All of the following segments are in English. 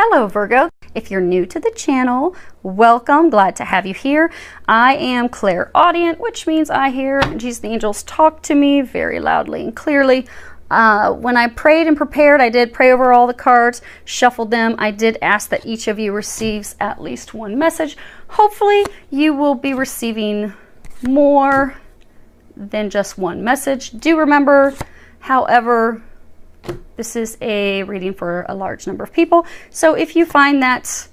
Hello Virgo, if you're new to the channel, welcome, glad to have you here. I am clairaudient, which means I hear Jesus and the angels talk to me very loudly and clearly. When I prayed and prepared, I did pray over all the cards, shuffled them. I did ask that each of you receives at least one message. Hopefully you will be receiving more than just one message. Do remember, however, this is a reading for a large number of people. So if you find that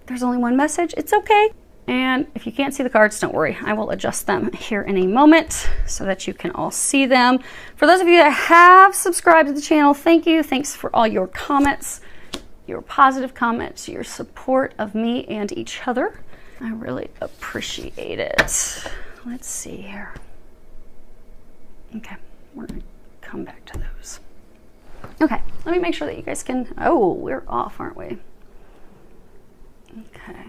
there's only one message, it's okay. And if you can't see the cards, don't worry. I will adjust them here in a moment so that you can all see them. For those of you that have subscribed to the channel, thank you. Thanks for all your comments, your positive comments, your support of me and each other. I really appreciate it. Let's see here. Okay, we're gonna come back to those. Okay, let me make sure that you guys can, oh, we're off, aren't we? Okay.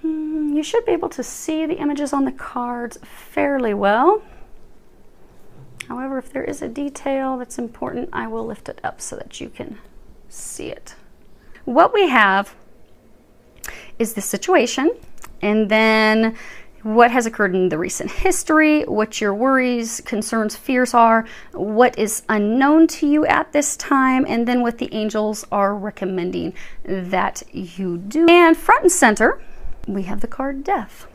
You should be able to see the images on the cards fairly well. However, if there is a detail that's important, I will lift it up so that you can see it. What we have is the situation, and then what has occurred in the recent history, what your worries, concerns, fears are, what is unknown to you at this time, and then what the angels are recommending that you do. And front and center, we have the card Death.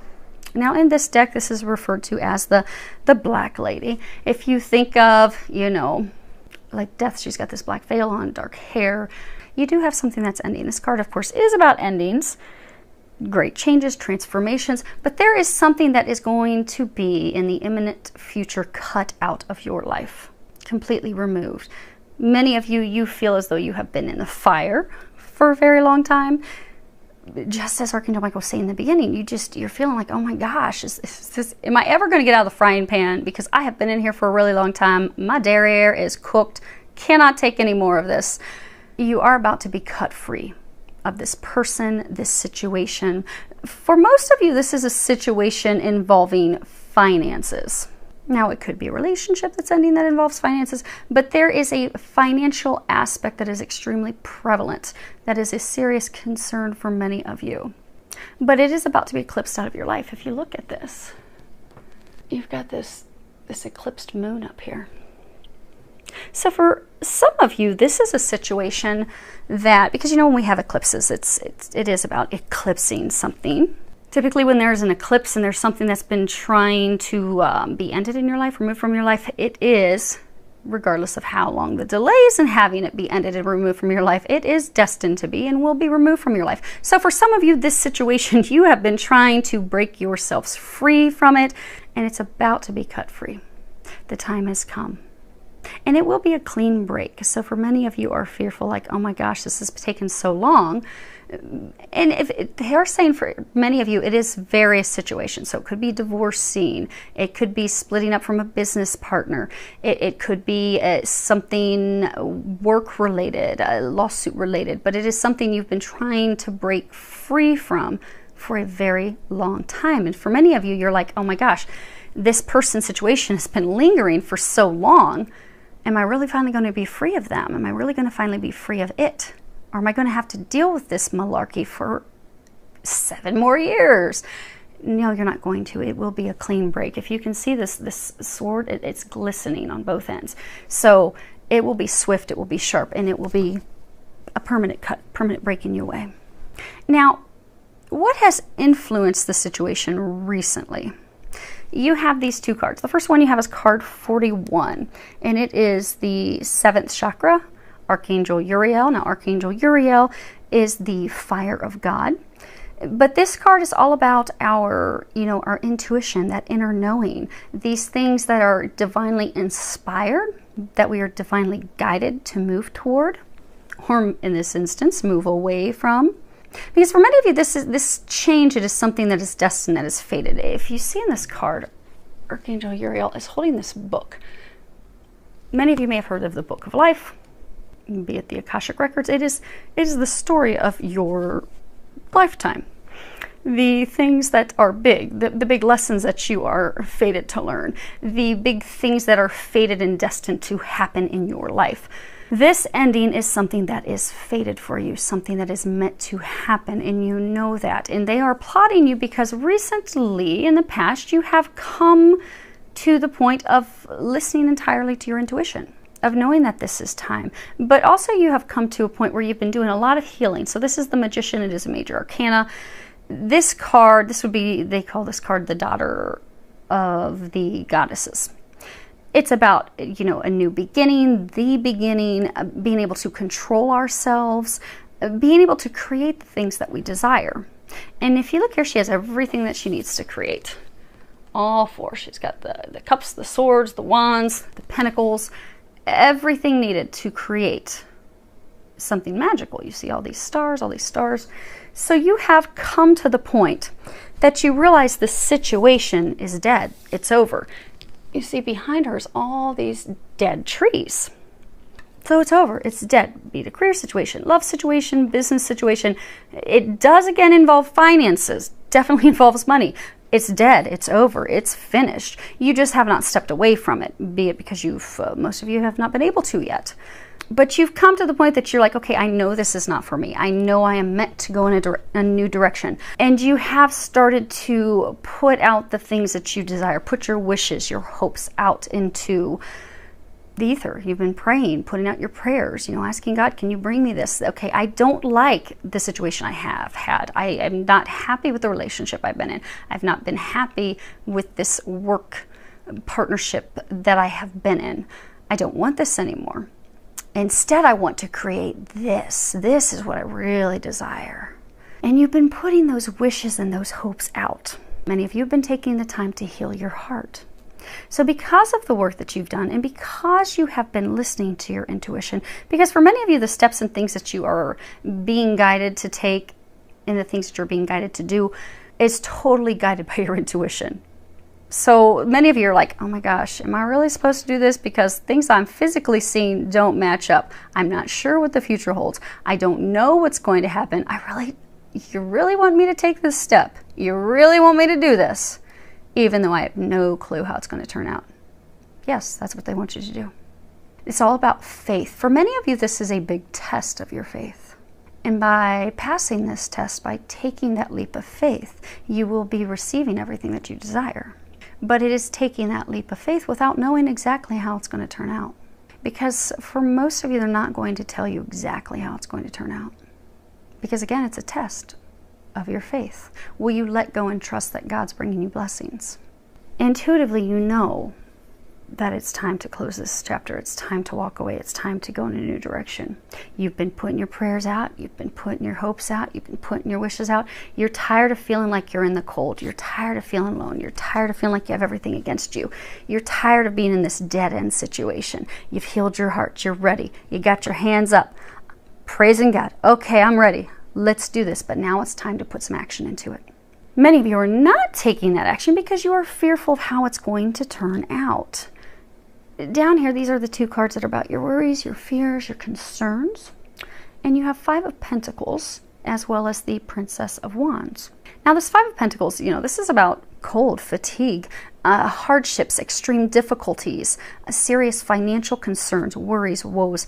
Now in this deck, this is referred to as the Black Lady. If you think of, you know, like Death, she's got this black veil on, dark hair. You do have something that's ending. This card, of course, is about endings. Great changes, transformations, but there is something that is going to be in the imminent future cut out of your life, completely removed. Many of you, you feel as though you have been in the fire for a very long time. Just as Archangel Michael was saying in the beginning, you're feeling like, oh my gosh, am I ever going to get out of the frying pan? Because I have been in here for a really long time. My derriere is cooked, cannot take any more of this. You are about to be cut free of this person, this situation. For most of you, this is a situation involving finances. Now, it could be a relationship that's ending that involves finances, but there is a financial aspect that is extremely prevalent. That is a serious concern for many of you. But it is about to be eclipsed out of your life. If you look at this, you've got this eclipsed moon up here. So for some of you, this is a situation that, because you know when we have eclipses, it is about eclipsing something. Typically when there's an eclipse and there's something that's been trying to be ended in your life, removed from your life, it is, regardless of how long the delay is in having it be ended and removed from your life, it is destined to be and will be removed from your life. So for some of you, this situation, you have been trying to break yourselves free from it, and it's about to be cut free. The time has come. And it will be a clean break. So for many of you are fearful, like, oh my gosh, this has taken so long. And if they are saying for many of you, it is various situations. So it could be divorcing. It could be splitting up from a business partner. It could be something work-related, lawsuit-related. But it is something you've been trying to break free from for a very long time. And for many of you, you're like, oh my gosh, this person's situation has been lingering for so long. Am I really finally going to be free of them? Am I really going to finally be free of it? Or am I going to have to deal with this malarkey for 7 more years? No, you're not going to. It will be a clean break. If you can see this sword, it's glistening on both ends. So it will be swift, it will be sharp, and it will be a permanent cut, permanent break in your way. Now, what has influenced the situation recently? You have these 2 cards. The first one you have is card 41, and it is the 7th chakra, Archangel Uriel. Now, Archangel Uriel is the fire of God. But this card is all about our, our intuition, that inner knowing, these things that are divinely inspired, that we are divinely guided to move toward, or in this instance, move away from. Because for many of you, this change, it is something that is destined, that is fated. If you see in this card, Archangel Uriel is holding this book. Many of you may have heard of the Book of Life, be it the Akashic Records. It is the story of your lifetime. the things that are big, the big lessons that you are fated to learn, the big things that are fated and destined to happen in your life. This ending is something that is fated for you, something that is meant to happen, and you know that. And they are applauding you because recently, in the past, you have come to the point of listening entirely to your intuition, of knowing that this is time. But also you have come to a point where you've been doing a lot of healing. So this is the Magician. It is a major arcana. This card, this would be, they call this card the Daughter of the Goddesses. It's about, you know, a new beginning, the beginning, being able to control ourselves, being able to create the things that we desire. And if you look here, she has everything that she needs to create. All four. She's got the cups, the swords, the wands, the pentacles, everything needed to create something magical. You see all these stars, all these stars. So you have come to the point that you realize the situation is dead. It's over. You see behind her is all these dead trees. So it's over. It's dead. Be it a career situation, love situation, business situation. It does again involve finances. Definitely involves money. It's dead. It's over. It's finished. You just have not stepped away from it, be it because most of you have not been able to yet. But you've come to the point that you're like, okay, I know this is not for me. I know I am meant to go in a new direction. And you have started to put out the things that you desire, put your wishes, your hopes out into the ether. You've been praying, putting out your prayers, you know, asking God, can you bring me this? Okay, I don't like the situation I have had. I am not happy with the relationship I've been in. I've not been happy with this work partnership that I have been in. I don't want this anymore. Instead, I want to create this. This is what I really desire. And you've been putting those wishes and those hopes out. Many of you have been taking the time to heal your heart. So because of the work that you've done, and because you have been listening to your intuition, because for many of you, the steps and things that you are being guided to take and the things that you're being guided to do is totally guided by your intuition. So many of you are like, oh my gosh, am I really supposed to do this? Because things I'm physically seeing don't match up. I'm not sure what the future holds. I don't know what's going to happen. You really want me to take this step? You really want me to do this? Even though I have no clue how it's going to turn out. Yes, that's what they want you to do. It's all about faith. For many of you, this is a big test of your faith. And by passing this test, by taking that leap of faith, you will be receiving everything that you desire. But it is taking that leap of faith without knowing exactly how it's going to turn out. Because for most of you, they're not going to tell you exactly how it's going to turn out. Because again, it's a test of your faith. Will you let go and trust that God's bringing you blessings? Intuitively, you know that it's time to close this chapter. It's time to walk away. It's time to go in a new direction. You've been putting your prayers out. You've been putting your hopes out. You've been putting your wishes out. You're tired of feeling like you're in the cold. You're tired of feeling alone. You're tired of feeling like you have everything against you. You're tired of being in this dead-end situation. You've healed your heart. You're ready. You got your hands up, praising God. Okay, I'm ready. Let's do this. But now it's time to put some action into it. Many of you are not taking that action because you are fearful of how it's going to turn out. Down here, these are the two cards that are about your worries, your fears, your concerns. And you have Five of Pentacles as well as the Princess of Wands. Now this Five of Pentacles, you know, this is about cold, fatigue, hardships, extreme difficulties, serious financial concerns, worries, woes,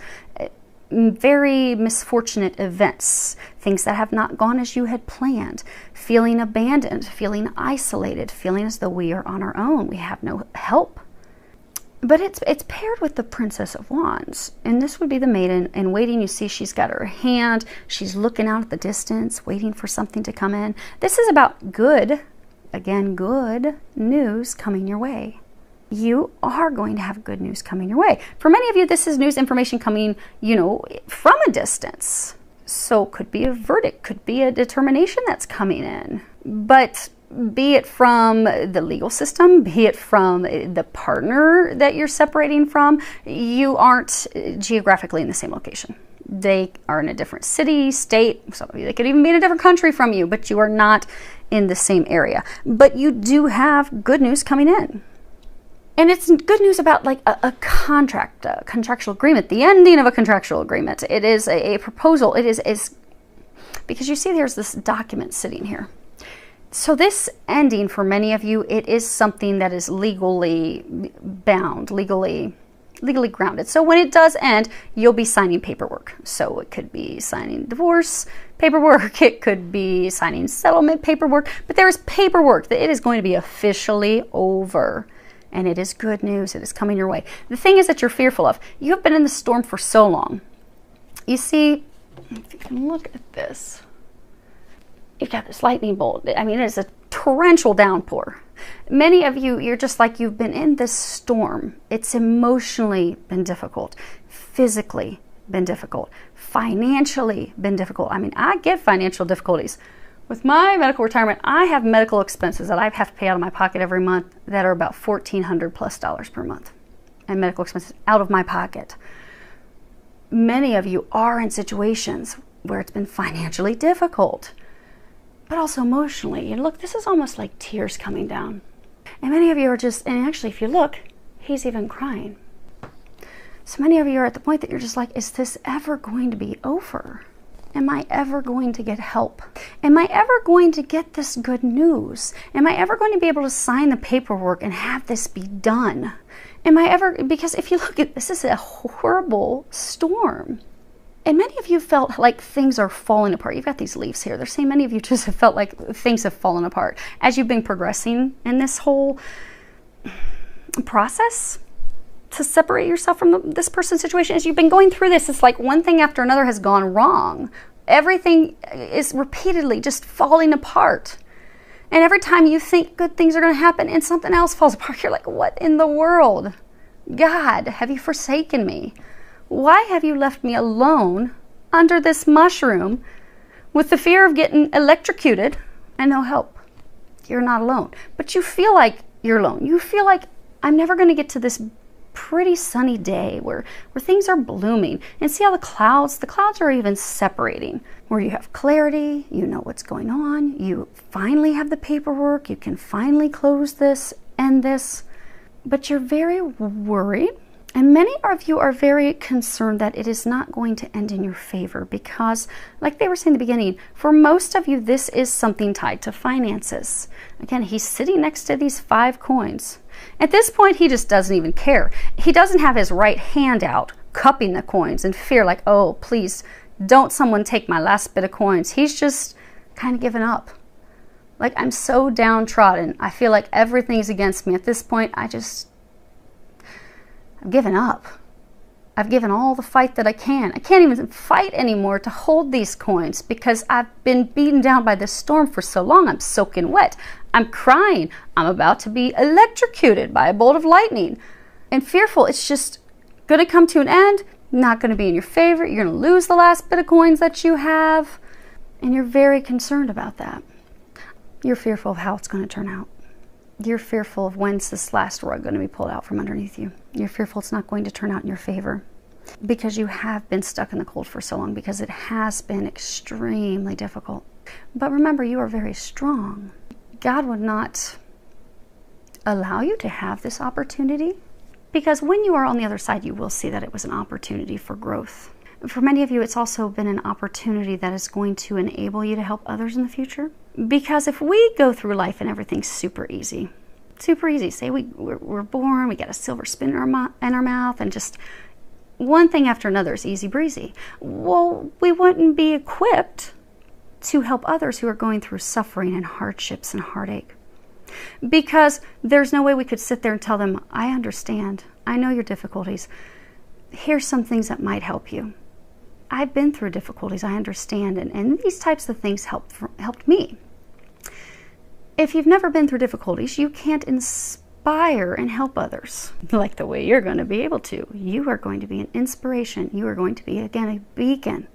very misfortunate events, things that have not gone as you had planned, feeling abandoned, feeling isolated, feeling as though we are on our own, we have no help. But it's paired with the Princess of Wands. And this would be the maiden in waiting. You see she's got her hand. She's looking out at the distance, waiting for something to come in. This is about good, again, good news coming your way. You are going to have good news coming your way. For many of you, this is news information coming, you know, from a distance. So it could be a verdict, could be a determination that's coming in. But be it from the legal system, be it from the partner that you're separating from, you aren't geographically in the same location. They are in a different city, state, some of you, they could even be in a different country from you, but you are not in the same area. But you do have good news coming in. And it's good news about like a contract, a contractual agreement, the ending of a contractual agreement. It is a proposal. It is because you see there's this document sitting here. So this ending, for many of you, it is something that is legally bound, legally grounded. So when it does end, you'll be signing paperwork. So it could be signing divorce paperwork, it could be signing settlement paperwork, but there is paperwork that it is going to be officially over. And it is good news. It is coming your way. The thing is that you're fearful of. You have been in the storm for so long. You see, if you can look at this, you've got this lightning bolt. I mean, it is a torrential downpour. Many of you, you're just like, you've been in this storm. It's emotionally been difficult, physically been difficult, financially been difficult. I mean, I get financial difficulties. With my medical retirement, I have medical expenses that I have to pay out of my pocket every month that are about $1,400+ per month. And medical expenses out of my pocket. Many of you are in situations where it's been financially difficult, but also emotionally. And look, this is almost like tears coming down. And many of you are just, and actually if you look, he's even crying. So many of you are at the point that you're just like, is this ever going to be over? Am I ever going to get help? Am I ever going to get this good news? Am I ever going to be able to sign the paperwork and have this be done? Am I ever, because if you look at this, is a horrible storm. And many of you felt like things are falling apart. You've got these leaves here. They're saying many of you just have felt like things have fallen apart as you've been progressing in this whole process to separate yourself from this person's situation. As you've been going through this, it's like one thing after another has gone wrong. Everything is repeatedly just falling apart. And every time you think good things are going to happen and something else falls apart, you're like, what in the world? God, have you forsaken me? Why have you left me alone under this mushroom with the fear of getting electrocuted and no help? You're not alone. But you feel like you're alone. You feel like I'm never going to get to this pretty sunny day where things are blooming. And see how the clouds are even separating, where you have clarity, you know what's going on, you finally have the paperwork, you can finally close this and this, but you're very worried. And many of you are very concerned that it is not going to end in your favor because, like they were saying in the beginning, for most of you, this is something tied to finances. Again, he's sitting next to these 5 coins. At this point, he just doesn't even care. He doesn't have his right hand out, cupping the coins in fear, like, oh, please, don't someone take my last bit of coins. He's just kind of given up. Like, I'm so downtrodden. I feel like everything's against me. At this point, I've given up. I've given all the fight that I can. I can't even fight anymore to hold these coins because I've been beaten down by this storm for so long. I'm soaking wet. I'm crying. I'm about to be electrocuted by a bolt of lightning. And fearful, it's just going to come to an end, not going to be in your favor. You're going to lose the last bit of coins that you have. And you're very concerned about that. You're fearful of how it's going to turn out. You're fearful of when's this last rug going to be pulled out from underneath you. You're fearful it's not going to turn out in your favor because you have been stuck in the cold for so long, because it has been extremely difficult. But remember, you are very strong. God would not allow you to have this opportunity because when you are on the other side, you will see that it was an opportunity for growth. For many of you, it's also been an opportunity that is going to enable you to help others in the future. Because if we go through life and everything's super easy, say we're born, we get a silver spoon in our mouth, and just one thing after another is easy breezy. Well, we wouldn't be equipped to help others who are going through suffering and hardships and heartache. Because there's no way we could sit there and tell them, I understand, I know your difficulties. Here's some things that might help you. I've been through difficulties, I understand, and these types of things helped me. If you've never been through difficulties, you can't inspire and help others like the way you're going to be able to. You are going to be an inspiration. You are going to be, again, a beacon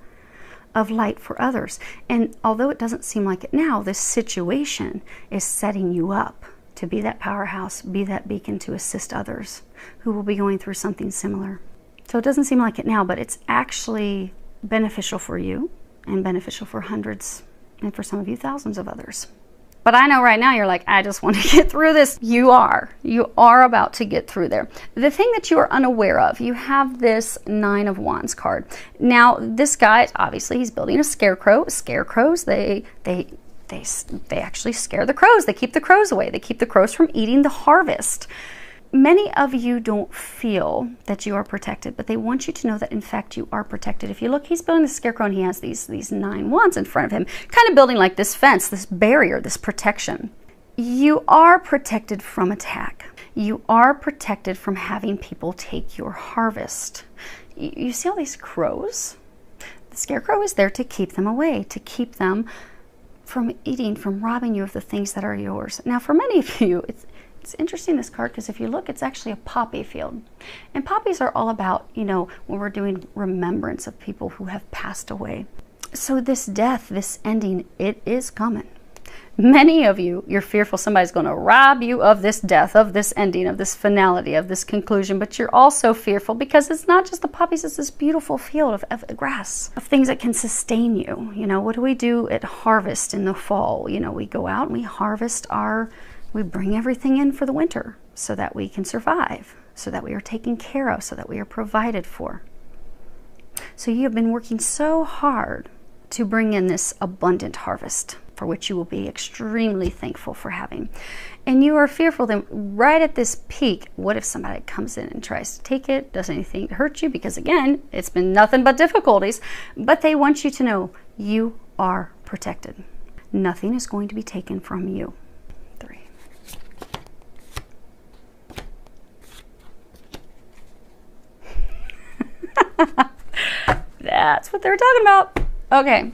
of light for others. And although it doesn't seem like it now, this situation is setting you up to be that powerhouse, be that beacon to assist others who will be going through something similar. So it doesn't seem like it now, but it's actually beneficial for you and beneficial for hundreds and for some of you thousands of others. But I know right now you're like, I just want to get through this. You are about to get through there. The thing that you are unaware of, you have this 9 of Wands card. Now, this guy, obviously, he's building a scarecrow. Scarecrows, they they actually scare the crows. They keep the crows away. They keep the crows from eating the harvest. Many of you don't feel that you are protected, but they want you to know that in fact you are protected. If you look, he's building the scarecrow and he has these 9 wands in front of him, kind of building like this fence, this barrier, this protection. You are protected from attack. You are protected from having people take your harvest. You see all these crows? The scarecrow is there to keep them away, to keep them from eating, from robbing you of the things that are yours. Now, for many of you, it's interesting, this card, because if you look, it's actually a poppy field. And poppies are all about, you know, when we're doing remembrance of people who have passed away. So this death, this ending, it is coming. Many of you, you're fearful somebody's going to rob you of this death, of this ending, of this finality, of this conclusion. But you're also fearful because it's not just the poppies, it's this beautiful field of grass, of things that can sustain you. You know, what do we do at harvest in the fall? You know, we go out and we harvest we bring everything in for the winter so that we can survive, so that we are taken care of, so that we are provided for. So you have been working so hard to bring in this abundant harvest, for which you will be extremely thankful for having. And you are fearful that right at this peak, what if somebody comes in and tries to take it, does anything to hurt you? Because again, it's been nothing but difficulties, but they want you to know you are protected. Nothing is going to be taken from you. 3. That's what they were talking about. Okay.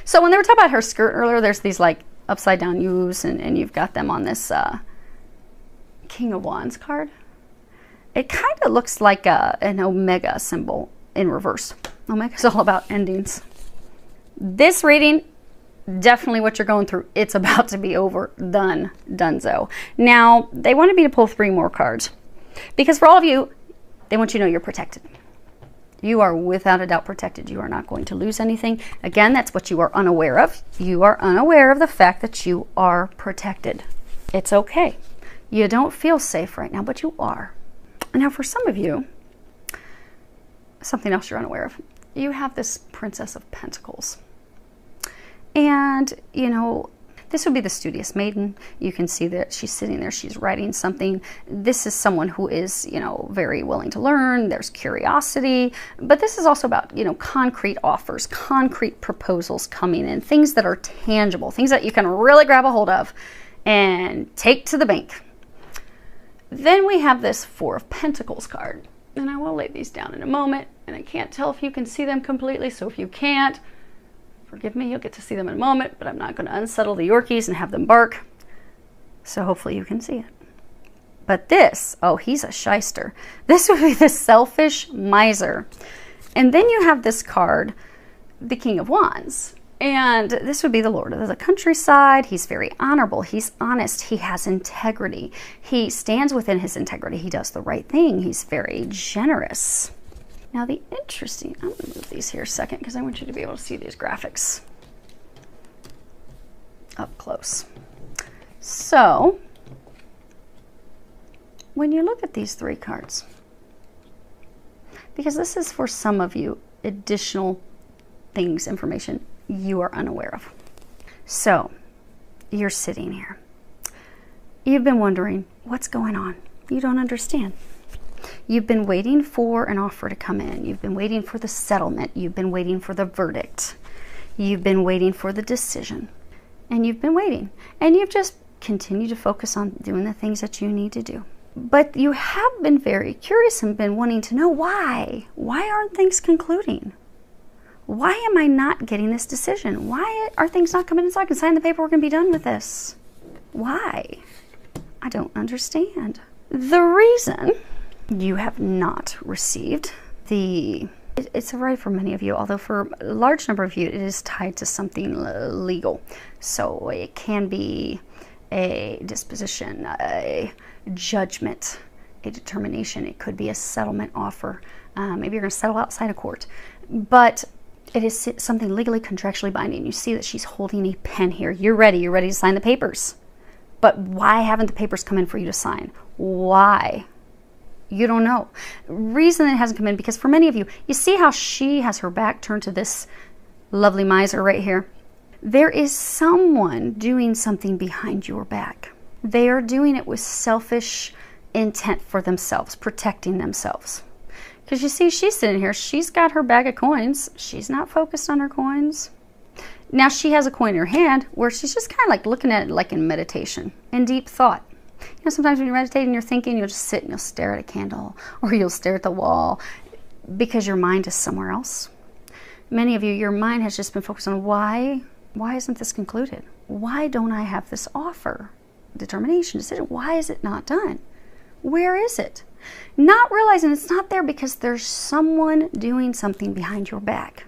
So when they were talking about her skirt earlier, there's these like upside down U's, and you've got them on this King of Wands card. It kind of looks like an Omega symbol in reverse. Omega is all about endings. This reading, definitely what you're going through, it's about to be over, done, donezo. Now, they wanted me to pull 3 more cards because for all of you, they want you to know you're protected. You are without a doubt protected. You are not going to lose anything. Again, that's what you are unaware of. You are unaware of the fact that you are protected. It's okay. You don't feel safe right now, but you are. Now, for some of you, something else you're unaware of. You have this Princess of Pentacles. And, you know, this would be the studious maiden. You can see that she's sitting there, she's writing something. This is someone who is, you know, very willing to learn. There's curiosity. But this is also about, you know, concrete offers, concrete proposals coming in, things that are tangible, things that you can really grab a hold of and take to the bank. Then we have this 4 of Pentacles card. And I will lay these down in a moment. And I can't tell if you can see them completely. So if you can't, forgive me, you'll get to see them in a moment, but I'm not going to unsettle the Yorkies and have them bark. So hopefully you can see it. But this, oh, he's a shyster. This would be the selfish miser. And then you have this card, the King of Wands. And this would be the Lord of the countryside. He's very honorable. He's honest. He has integrity. He stands within his integrity. He does the right thing. He's very generous. Now I'm going to move these here a second because I want you to be able to see these graphics up close. So when you look at these 3 cards, because this is for some of you additional things, information you are unaware of. So you're sitting here. You've been wondering what's going on. You don't understand. You've been waiting for an offer to come in. You've been waiting for the settlement. You've been waiting for the verdict. You've been waiting for the decision. And you've been waiting. And you've just continued to focus on doing the things that you need to do. But you have been very curious and been wanting to know why. Why aren't things concluding? Why am I not getting this decision? Why are things not coming in so I can sign the paperwork and be done with this? Why? I don't understand. The reason you have not received it's a right for many of you, although for a large number of you, it is tied to something legal. So it can be a disposition, a judgment, a determination. It could be a settlement offer. Maybe you're going to settle outside of court. But it is something legally, contractually binding. You see that she's holding a pen here. You're ready to sign the papers. But why haven't the papers come in for you to sign? Why? You don't know. Reason it hasn't come in, because for many of you, you see how she has her back turned to this lovely miser right here? There is someone doing something behind your back. They are doing it with selfish intent for themselves, protecting themselves. Because you see, she's sitting here, she's got her bag of coins. She's not focused on her coins. Now she has a coin in her hand where she's just kind of like looking at it like in meditation, in deep thought. You know, sometimes when you're meditating, you're thinking, you'll just sit and you'll stare at a candle or you'll stare at the wall because your mind is somewhere else. Many of you, your mind has just been focused on why isn't this concluded? Why don't I have this offer? Determination, decision, why is it not done? Where is it? Not realizing it's not there because there's someone doing something behind your back.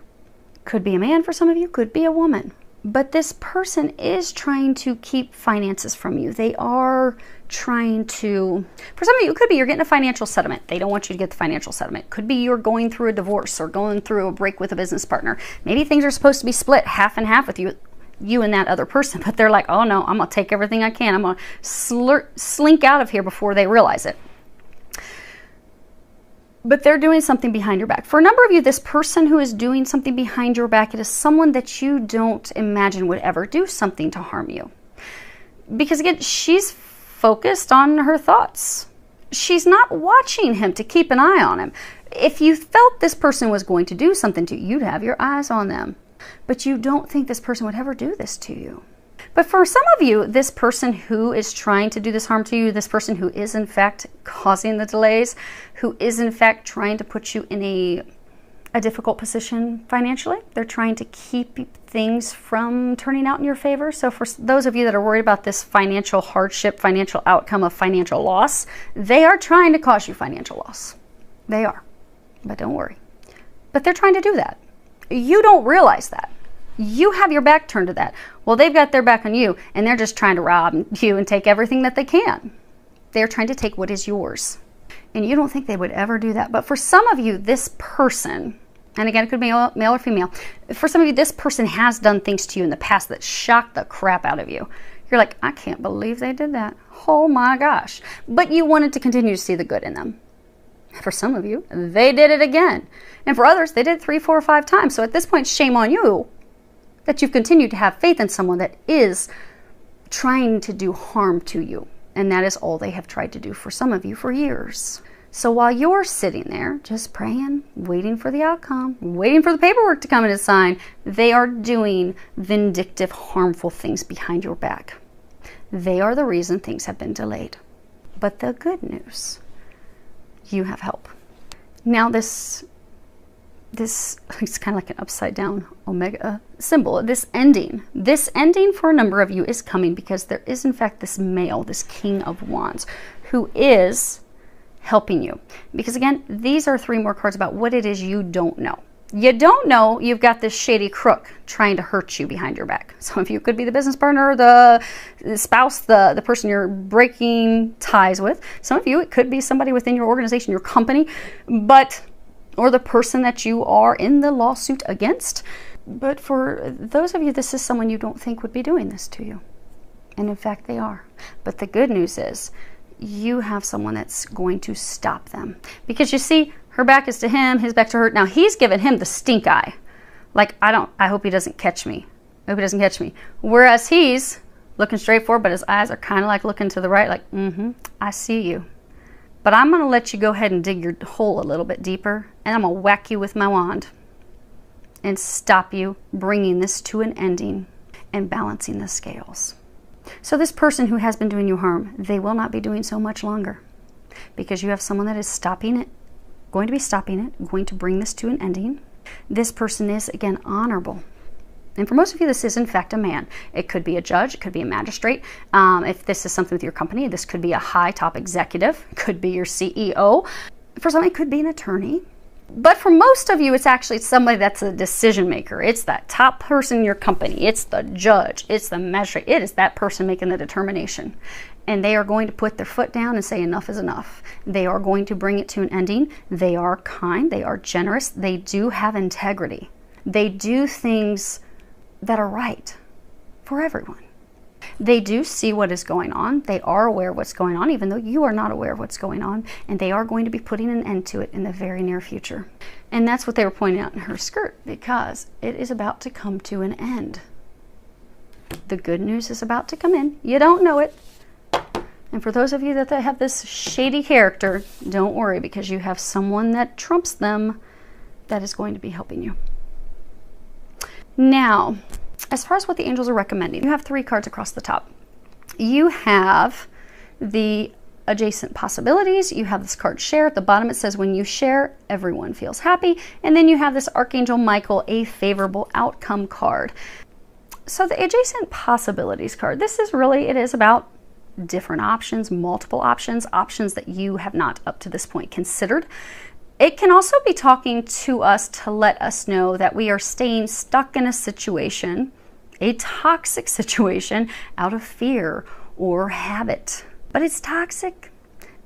Could be a man for some of you, could be a woman. But this person is trying to keep finances from you. They are trying to, for some of you, it could be you're getting a financial settlement. They don't want you to get the financial settlement. Could be you're going through a divorce or going through a break with a business partner. Maybe things are supposed to be split half and half with you and that other person, but they're like, oh no, I'm gonna take everything I can. I'm gonna slink out of here before they realize it. But they're doing something behind your back. For a number of you, this person who is doing something behind your back, it is someone that you don't imagine would ever do something to harm you. Because again, she's focused on her thoughts. She's not watching him to keep an eye on him. If you felt this person was going to do something to you, you'd have your eyes on them. But you don't think this person would ever do this to you. But for some of you, this person who is trying to do this harm to you, this person who is in fact causing the delays, who is in fact trying to put you in a difficult position financially, they're trying to keep things from turning out in your favor. So for those of you that are worried about this financial hardship, financial outcome of financial loss, they are trying to cause you financial loss. They are. But don't worry. But they're trying to do that. You don't realize that. You have your back turned to that. Well, they've got their back on you, and they're just trying to rob you and take everything that they can. They're trying to take what is yours. And you don't think they would ever do that. But for some of you, this person, and again, it could be male or female, for some of you, this person has done things to you in the past that shocked the crap out of you. You're like, I can't believe they did that. Oh my gosh. But you wanted to continue to see the good in them. For some of you, they did it again. And for others, they did it 3, 4, or 5 times. So at this point, shame on you that you've continued to have faith in someone that is trying to do harm to you. And that is all they have tried to do for some of you for years. So while you're sitting there just praying, waiting for the outcome, waiting for the paperwork to come in and sign, they are doing vindictive, harmful things behind your back. They are the reason things have been delayed. But the good news, you have help. Now this it's kind of like an upside down omega symbol. This ending for a number of you is coming because there is in fact this male, this King of Wands, who is helping you. Because again, these are 3 more cards about what it is you don't know. You don't know you've got this shady crook trying to hurt you behind your back. Some of you could be the business partner, the spouse, the person you're breaking ties with. Some of you, it could be somebody within your organization, your company, or the person that you are in the lawsuit against. But for those of you, this is someone you don't think would be doing this to you. And in fact, they are. But the good news is you have someone that's going to stop them. Because you see, her back is to him, his back to her. Now he's given him the stink eye. Like, I hope he doesn't catch me. I hope he doesn't catch me. Whereas he's looking straight forward, but his eyes are kind of like looking to the right, like, I see you. But I'm going to let you go ahead and dig your hole a little bit deeper, and I'm going to whack you with my wand and stop you bringing this to an ending and balancing the scales. So this person who has been doing you harm, they will not be doing so much longer because you have someone that is stopping it, going to be stopping it, going to bring this to an ending. This person is, again, honorable. And for most of you, this is in fact a man. It could be a judge, it could be a magistrate. If this is something with your company, this could be a high top executive, could be your CEO. For some, it could be an attorney. But for most of you, it's actually somebody that's a decision maker. It's that top person in your company. It's the judge. It's the magistrate. It is that person making the determination. And they are going to put their foot down and say enough is enough. They are going to bring it to an ending. They are kind. They are generous. They do have integrity. They do things that are right for everyone. They do see what is going on. They are aware of what's going on, even though you are not aware of what's going on. And they are going to be putting an end to it in the very near future. And that's what they were pointing out in her skirt, because it is about to come to an end. The good news is about to come in. You don't know it. And for those of you that have this shady character, don't worry, because you have someone that trumps them that is going to be helping you. Now, as far as what the angels are recommending, you have 3 cards across the top. You have the adjacent possibilities. You have this card share. At the bottom it says when you share, everyone feels happy. And then you have this Archangel Michael, a favorable outcome card. So the adjacent possibilities card, this is really, it is about different options, multiple options, options that you have not up to this point considered. It can also be talking to us to let us know that we are staying stuck in a situation, a toxic situation, out of fear or habit. But it's toxic,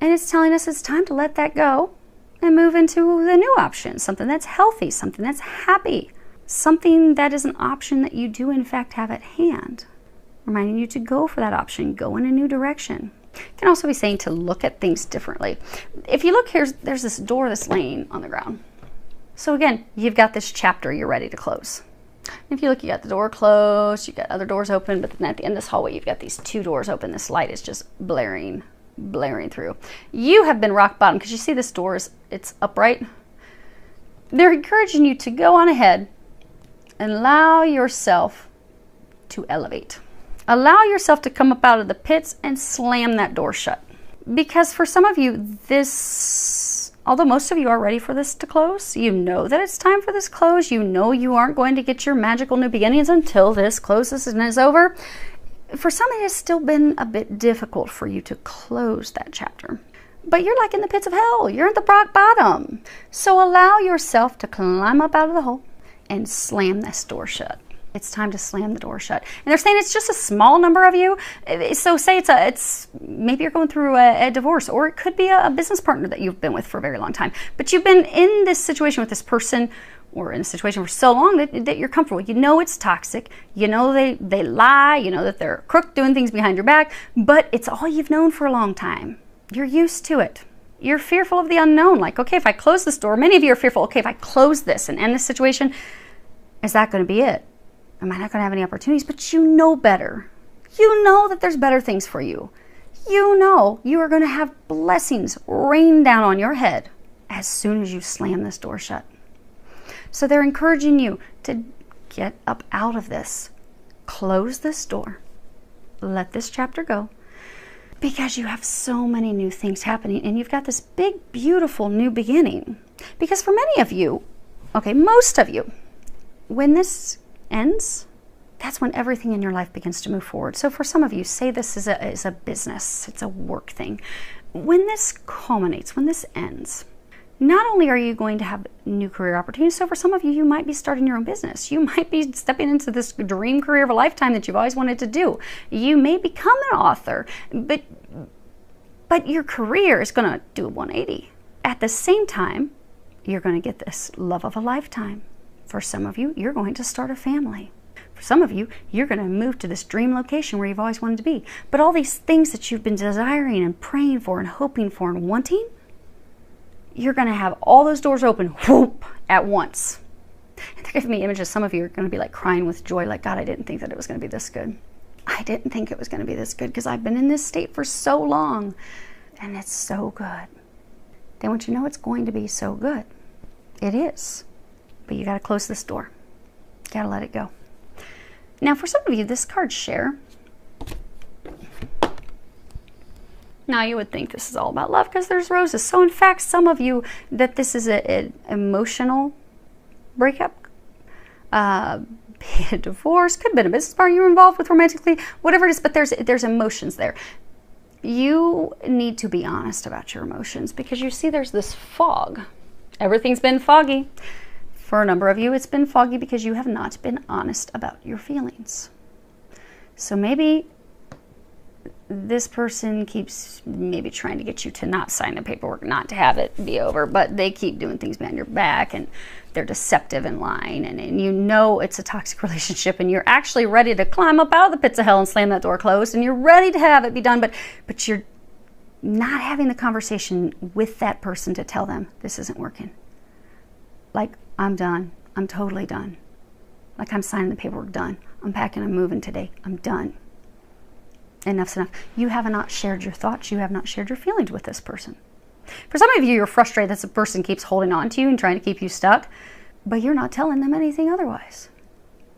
and it's telling us it's time to let that go and move into the new option, something that's healthy, something that's happy, something that is an option that you do in fact have at hand. Reminding you to go for that option, go in a new direction. It can also be saying to look at things differently. If you look here, there's this door that's laying on the ground. So again, you've got this chapter you're ready to close. If you look, you got the door closed, you got other doors open, but then at the end of this hallway, you've got these 2 doors open. This light is just blaring through. You have been rock bottom because you see this door it's upright. They're encouraging you to go on ahead and allow yourself to elevate. Allow yourself to come up out of the pits and slam that door shut. Because for some of you, although most of you are ready for this to close, you know that it's time for this close. You know you aren't going to get your magical new beginnings until this closes and is over. For some, it has still been a bit difficult for you to close that chapter. But you're like in the pits of hell. You're at the rock bottom. So allow yourself to climb up out of the hole and slam this door shut. It's time to slam the door shut. And they're saying it's just a small number of you. So say it's maybe you're going through a divorce, or it could be a business partner that you've been with for a very long time. But you've been in this situation with this person, or in a situation for so long that you're comfortable. You know it's toxic. You know they lie. You know that they're crook doing things behind your back. But it's all you've known for a long time. You're used to it. You're fearful of the unknown. Like, okay, if I close this door, many of you are fearful, okay, if I close this and end this situation, is that going to be it? Am I not going to have any opportunities? But you know better. You know that there's better things for you. You know you are going to have blessings rain down on your head as soon as you slam this door shut. So they're encouraging you to get up out of this. Close this door. Let this chapter go. Because you have so many new things happening, and you've got this big, beautiful new beginning. Because for many of you, okay, most of you, when this ends, that's when everything in your life begins to move forward. So for some of you, say this is a business, it's a work thing. When this culminates, when this ends, not only are you going to have new career opportunities, so for some of you, you might be starting your own business. You might be stepping into this dream career of a lifetime that you've always wanted to do. You may become an author, but your career is going to do a 180. At the same time, you're going to get this love of a lifetime. For some of you, you're going to start a family. For some of you, you're going to move to this dream location where you've always wanted to be. But all these things that you've been desiring and praying for and hoping for and wanting, you're going to have all those doors open, whoop, at once. And they're giving me images. Some of you are going to be like crying with joy, like, God, I didn't think that it was going to be this good. I didn't think it was going to be this good because I've been in this state for so long, and it's so good. They want you to know it's going to be so good. It is. But you got to close this door. You got to let it go. Now, for some of you, this card share. Now, you would think this is all about love because there's roses. So, in fact, some of you, that this is an emotional breakup, be a divorce, could have been a business partner you were involved with romantically, whatever it is, but there's emotions there. You need to be honest about your emotions because you see there's this fog. Everything's been foggy. For a number of you, it's been foggy because you have not been honest about your feelings. So maybe this person keeps maybe trying to get you to not sign the paperwork, not to have it be over, but they keep doing things behind your back and they're deceptive and lying, and you know it's a toxic relationship, and you're actually ready to climb up out of the pits of hell and slam that door closed, and you're ready to have it be done, but you're not having the conversation with that person to tell them this isn't working. Like, I'm done. I'm totally done. Like, I'm signing the paperwork, done. I'm packing, I'm moving today. I'm done. Enough's enough. You have not shared your thoughts. You have not shared your feelings with this person. For some of you, you're frustrated that the person keeps holding on to you and trying to keep you stuck, but you're not telling them anything otherwise.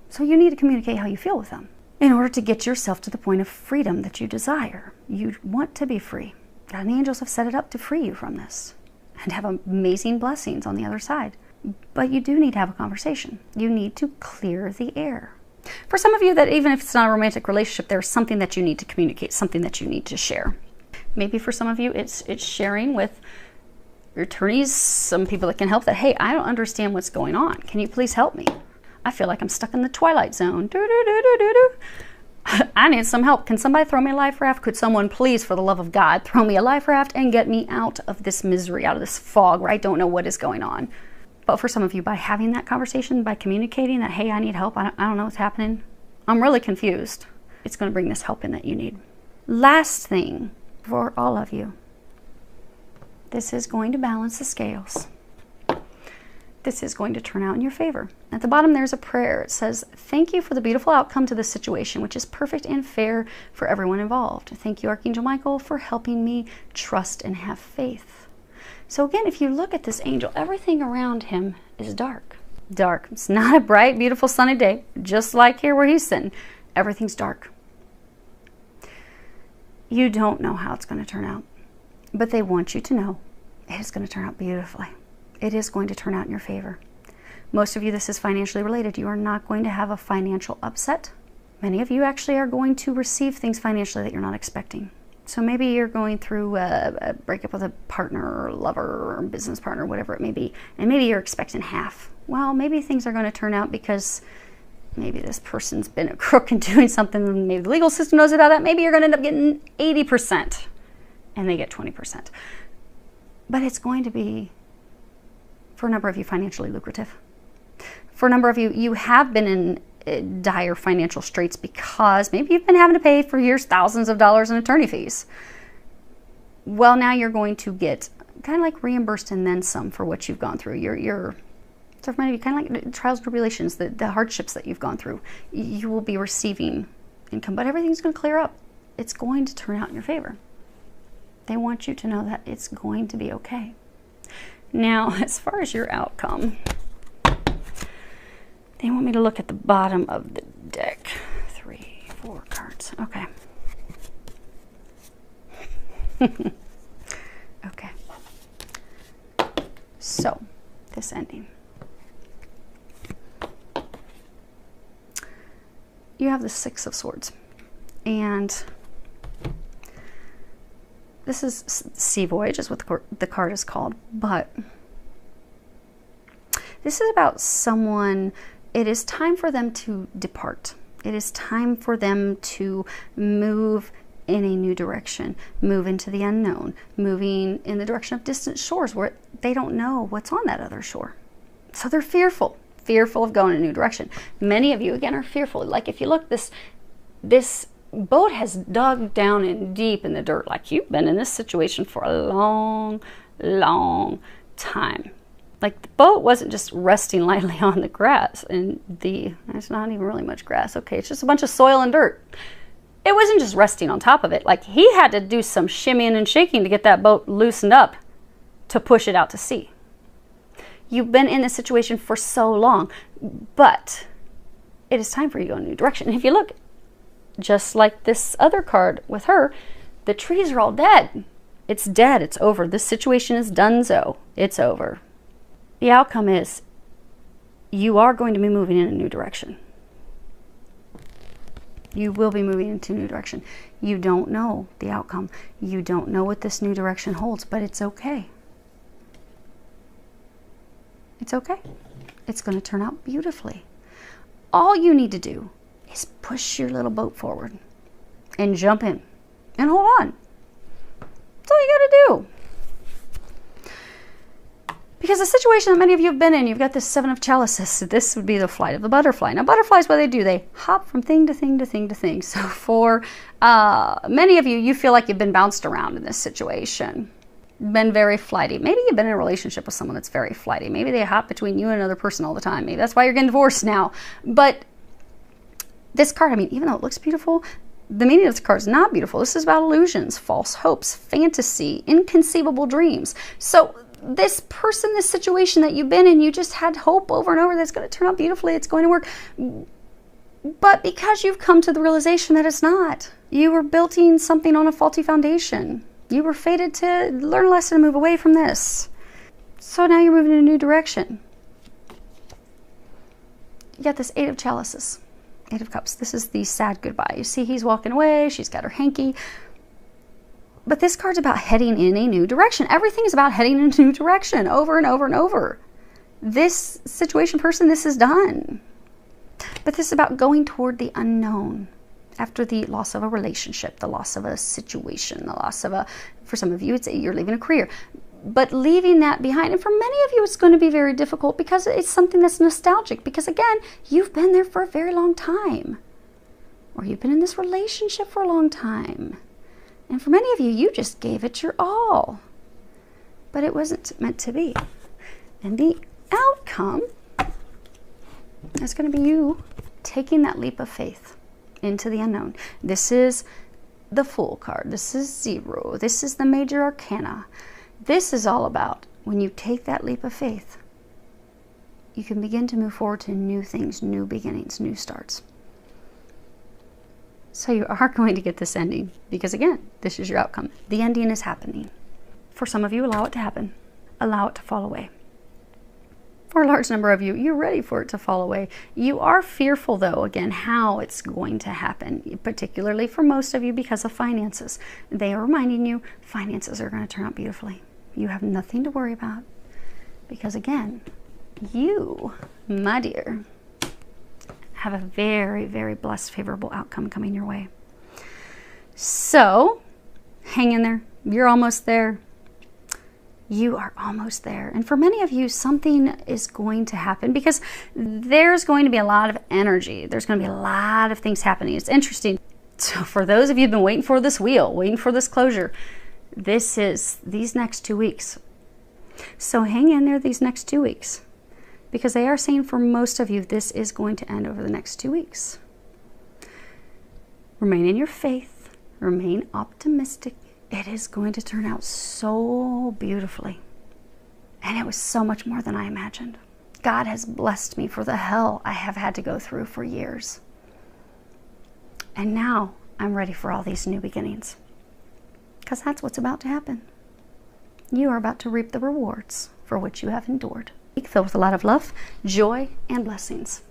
So you need to communicate how you feel with them in order to get yourself to the point of freedom that you desire. You want to be free. God and the angels have set it up to free you from this and have amazing blessings on the other side. But you do need to have a conversation. You need to clear the air. For some of you, that even if it's not a romantic relationship, there's something that you need to communicate, something that you need to share. Maybe for some of you, it's sharing with your attorneys, some people that can help, that, hey, I don't understand what's going on. Can you please help me? I feel like I'm stuck in the twilight zone. I need some help. Can somebody throw me a life raft? Could someone please, for the love of God, throw me a life raft and get me out of this misery, out of this fog where I don't know what is going on? But for some of you, by having that conversation, by communicating that, hey, I need help, I don't know what's happening, I'm really confused, it's going to bring this help in that you need. Last thing for all of you, this is going to balance the scales. This is going to turn out in your favor. At the bottom, there's a prayer. It says, thank you for the beautiful outcome to this situation, which is perfect and fair for everyone involved. Thank you, Archangel Michael, for helping me trust and have faith. So again, if you look at this angel, everything around him is dark. Dark. It's not a bright, beautiful, sunny day, just like here where he's sitting. Everything's dark. You don't know how it's going to turn out, but they want you to know it is going to turn out beautifully. It is going to turn out in your favor. Most of you, this is financially related. You are not going to have a financial upset. Many of you actually are going to receive things financially that you're not expecting. So maybe you're going through a breakup with a partner or lover or business partner, whatever it may be, and maybe you're expecting half. Well, maybe things are going to turn out because maybe this person's been a crook and doing something, and maybe the legal system knows about that. Maybe you're going to end up getting 80% and they get 20%. But it's going to be, for a number of you, financially lucrative. For a number of you, you have been in dire financial straits because maybe you've been having to pay for years thousands of dollars in attorney fees. Well, now you're going to get kind of like reimbursed and then some for what you've gone through. So for many of you, kind of like trials and tribulations, the hardships that you've gone through, you will be receiving income, but everything's going to clear up. It's going to turn out in your favor. They want you to know that it's going to be okay. Now, as far as your outcome, they want me to look at the bottom of the deck. 3, 4 cards. Okay. Okay. So, this ending. You have the 6 of Swords. And this is Sea Voyage, is what the card is called. But this is about someone. It is time for them to depart. It is time for them to move in a new direction, move into the unknown, moving in the direction of distant shores where they don't know what's on that other shore. So they're fearful of going in a new direction. Many of you, again, are fearful. Like if you look, this boat has dug down in deep in the dirt. Like you've been in this situation for a long, long time. Like the boat wasn't just resting lightly on the grass, and there's not even really much grass. Okay, it's just a bunch of soil and dirt. It wasn't just resting on top of it. Like he had to do some shimmying and shaking to get that boat loosened up to push it out to sea. You've been in this situation for so long, but it is time for you to go in a new direction. And if you look, just like this other card with her, the trees are all dead. It's dead. It's over. This situation is donezo. It's over. The outcome is you are going to be moving in a new direction. You will be moving into a new direction. You don't know the outcome. You don't know what this new direction holds, but it's okay. It's okay. It's going to turn out beautifully. All you need to do is push your little boat forward and jump in and hold on. That's all you got to do. Because the situation that many of you have been in, you've got this 7 of chalices. This would be the flight of the butterfly. Now, butterflies, what they do, they hop from thing to thing to thing to thing. So for many of you, you feel like you've been bounced around in this situation. Been very flighty. Maybe you've been in a relationship with someone that's very flighty. Maybe they hop between you and another person all the time. Maybe that's why you're getting divorced now. But This card, I mean, even though it looks beautiful, the meaning of this card is not beautiful. This is about illusions, false hopes, fantasy, inconceivable dreams. So this person, this situation that you've been in, you just had hope over and over that it's going to turn out beautifully, it's going to work. But because you've come to the realization that it's not, you were building something on a faulty foundation. You were fated to learn a lesson and move away from this. So now you're moving in a new direction. You got this 8 of chalices, 8 of cups. This is the sad goodbye. You see he's walking away. She's got her hanky. But this card's about heading in a new direction. Everything is about heading in a new direction over and over and over. This situation, person, this is done. But this is about going toward the unknown after the loss of a relationship, the loss of a situation, the loss of a, for some of you, it's you're leaving a career. But leaving that behind, and for many of you, it's going to be very difficult because it's something that's nostalgic. Because again, you've been there for a very long time. Or you've been in this relationship for a long time. And for many of you, you just gave it your all. But it wasn't meant to be. And the outcome is going to be you taking that leap of faith into the unknown. This is the Fool card. This is 0. This is the Major Arcana. This is all about when you take that leap of faith, you can begin to move forward to new things, new beginnings, new starts. So you are going to get this ending because, again, this is your outcome. The ending is happening. For some of you, allow it to happen. Allow it to fall away. For a large number of you, you're ready for it to fall away. You are fearful, though, again, how it's going to happen, particularly for most of you because of finances. They are reminding you finances are going to turn out beautifully. You have nothing to worry about because, again, you, my dear, have a very, very blessed, favorable outcome coming your way. So, hang in there. You're almost there. You are almost there. And for many of you, something is going to happen because there's going to be a lot of energy. There's going to be a lot of things happening. It's interesting. So for those of you who've been waiting for this wheel, waiting for this closure, this is these next 2 weeks. So hang in there these next 2 weeks because they are saying for most of you, this is going to end over the next 2 weeks. Remain in your faith. Remain optimistic. It is going to turn out so beautifully. And it was so much more than I imagined. God has blessed me for the hell I have had to go through for years. And now I'm ready for all these new beginnings. Because that's what's about to happen. You are about to reap the rewards for which you have endured. Filled with a lot of love, joy, and blessings.